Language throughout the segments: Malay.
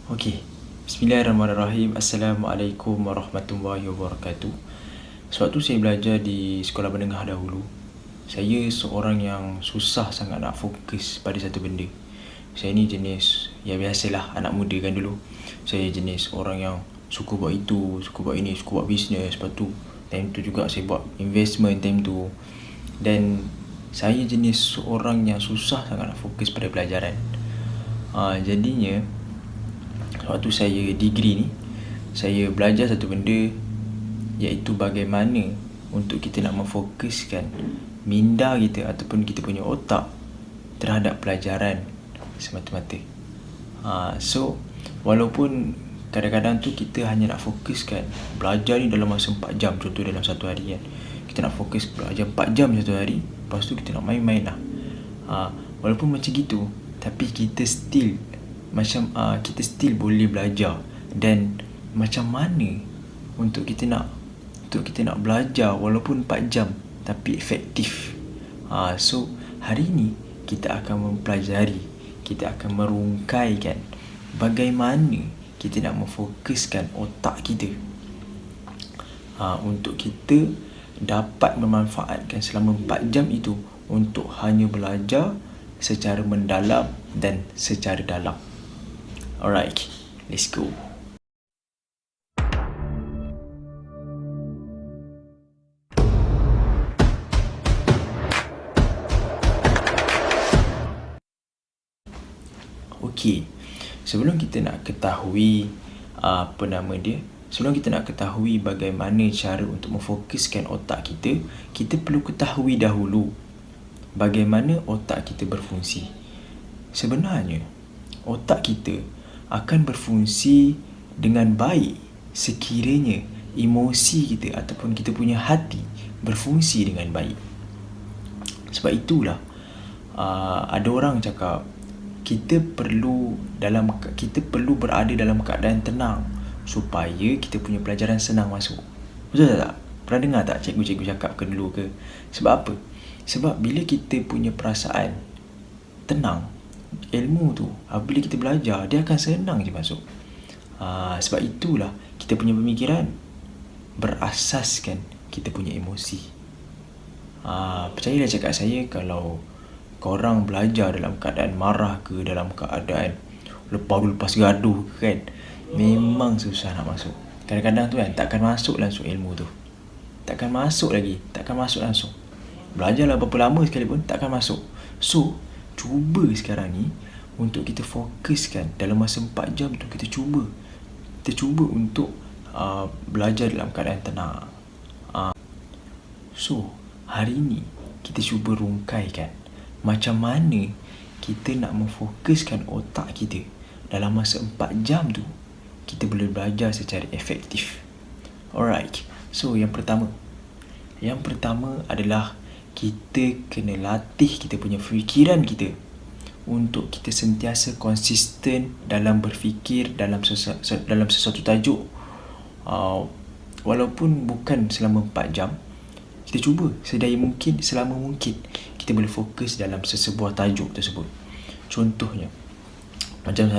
Okey. Bismillahirrahmanirrahim. Assalamualaikum warahmatullahi wabarakatuh. Sewaktu saya belajar di sekolah menengah dahulu, saya seorang yang susah sangat nak fokus pada satu benda. Saya ni jenis, ya biasalah anak muda kan dulu. Saya jenis orang yang suka buat itu, suka buat ini, suka buat bisnes. Lepas tu, time tu juga saya buat investment time tu. Dan saya jenis seorang yang susah sangat nak fokus pada pelajaran. Jadinya, waktu saya degree ni, saya belajar satu benda, iaitu bagaimana untuk kita nak memfokuskan minda kita ataupun kita punya otak terhadap pelajaran semata-mata. So, walaupun kadang-kadang tu kita hanya nak fokuskan belajar ni dalam masa 4 jam, contoh dalam satu hari kan, kita nak fokus belajar 4 jam satu hari, lepas tu kita nak main-main lah. Walaupun macam gitu, tapi kita still kita still boleh belajar. Dan macam mana untuk kita nak belajar walaupun 4 jam tapi efektif. So hari ni kita akan mempelajari, kita akan merungkaikan bagaimana kita nak memfokuskan otak kita untuk kita dapat memanfaatkan selama 4 jam itu untuk hanya belajar secara mendalam dan secara dalam. Alright, let's go. Okey, sebelum kita nak ketahui sebelum kita nak ketahui bagaimana cara untuk memfokuskan otak kita, kita perlu ketahui dahulu bagaimana otak kita berfungsi. Sebenarnya, otak kita akan berfungsi dengan baik sekiranya emosi kita ataupun kita punya hati berfungsi dengan baik. Sebab itulah ada orang cakap kita perlu berada dalam keadaan tenang supaya kita punya pelajaran senang masuk. Betul tak? Pernah dengar tak cikgu-cikgu cakap ke dulu ke? Sebab apa? Sebab bila kita punya perasaan tenang, ilmu tu bila kita belajar, dia akan senang je masuk. Sebab itulah kita punya pemikiran berasaskan kita punya emosi. Percayalah cakap saya, kalau korang belajar dalam keadaan marah ke, dalam keadaan lepas gaduh kan, memang susah nak masuk. Kadang-kadang tu kan takkan masuk langsung ilmu tu. Takkan masuk langsung. Belajarlah berapa lama sekalipun takkan masuk. So, cuba sekarang ni untuk kita fokuskan dalam masa 4 jam tu, kita cuba untuk belajar dalam keadaan tenang. So, hari ni kita cuba rungkaikan macam mana kita nak memfokuskan otak kita dalam masa 4 jam tu, kita boleh belajar secara efektif. Alright, so yang pertama adalah kita kena latih kita punya fikiran kita untuk kita sentiasa konsisten dalam berfikir dalam sesuatu tajuk. Walaupun bukan selama 4 jam, kita cuba selama mungkin kita boleh fokus dalam sesebuah tajuk tersebut. Contohnya, macam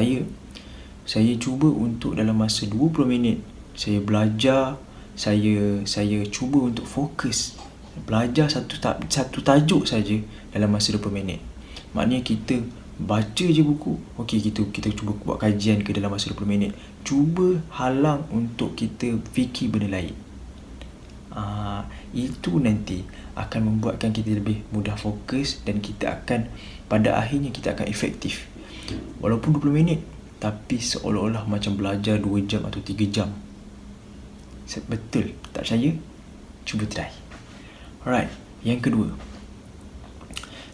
saya cuba untuk dalam masa 20 minit saya belajar, saya cuba untuk fokus belajar satu tajuk saja dalam masa 20 minit. Maknanya kita baca je buku, okey, kita cuba buat kajian ke dalam masa 20 minit. Cuba halang untuk kita fikir benda lain. Itu nanti akan membuatkan kita lebih mudah fokus dan pada akhirnya kita akan efektif. Walaupun 20 minit, tapi seolah-olah macam belajar 2 jam atau 3 jam. Betul? Tak percaya? Cuba try. Alright, yang kedua,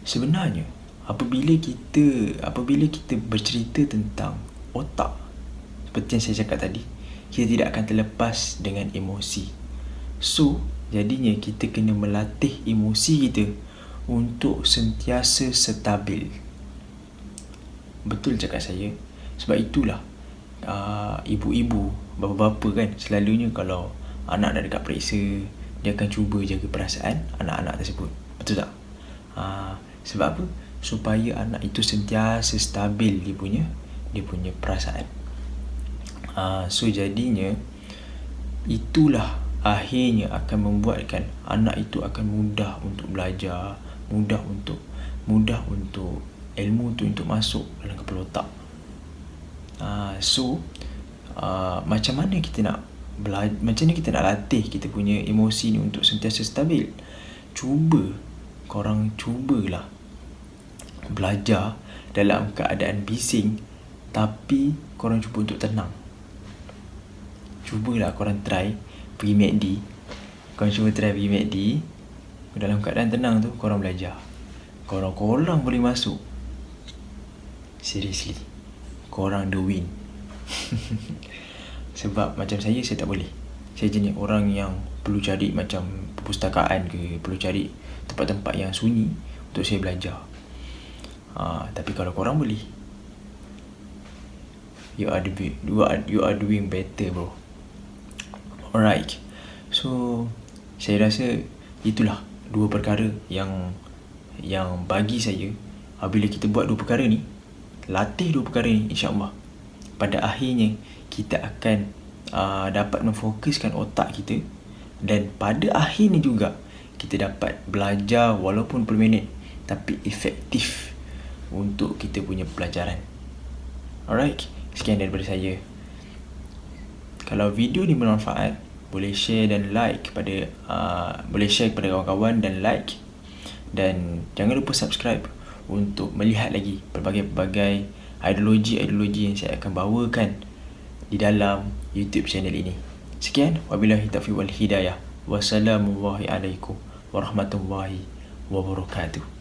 sebenarnya apabila kita bercerita tentang otak, seperti yang saya cakap tadi, kita tidak akan terlepas dengan emosi. So, jadinya kita kena melatih emosi kita untuk sentiasa stabil. Betul cakap saya. Sebab itulah ibu-ibu, bapa-bapa kan, selalunya kalau anak dah dekat periksa, dia akan cuba jaga perasaan anak-anak tersebut. Betul tak? Sebab apa? Supaya anak itu sentiasa stabil dia punya perasaan. So jadinya itulah akhirnya akan membuatkan anak itu akan mudah untuk belajar, mudah untuk ilmu tu untuk masuk dalam kepala otak. Macam mana kita nak latih kita punya emosi ni untuk sentiasa stabil? Korang cubalah belajar dalam keadaan bising, tapi korang cuba untuk tenang. Cubalah korang try pergi MACD. Korang cuba try pergi MACD, dalam keadaan tenang tu korang belajar. Korang boleh masuk, seriously, korang the win. Sebab macam saya tak boleh. Saya jenis orang yang perlu cari macam perpustakaan ke, perlu cari tempat-tempat yang sunyi untuk saya belajar. Tapi kalau korang boleh, you are doing better, bro. Alright. So saya rasa itulah dua perkara yang bagi saya, apabila kita buat dua perkara ni, latih dua perkara ni, insya-Allah pada akhirnya kita akan dapat memfokuskan otak kita, dan pada akhirnya juga kita dapat belajar walaupun per minit tapi efektif untuk kita punya pelajaran. Alright, sekian daripada saya. Kalau video ni bermanfaat, boleh share dan like kepada kawan-kawan dan like, dan jangan lupa subscribe untuk melihat lagi pelbagai ideologi yang saya akan bawakan di dalam YouTube channel ini. Sekian, wabillahi taufiq wal hidayah. Wassalamualaikum warahmatullahi wabarakatuh.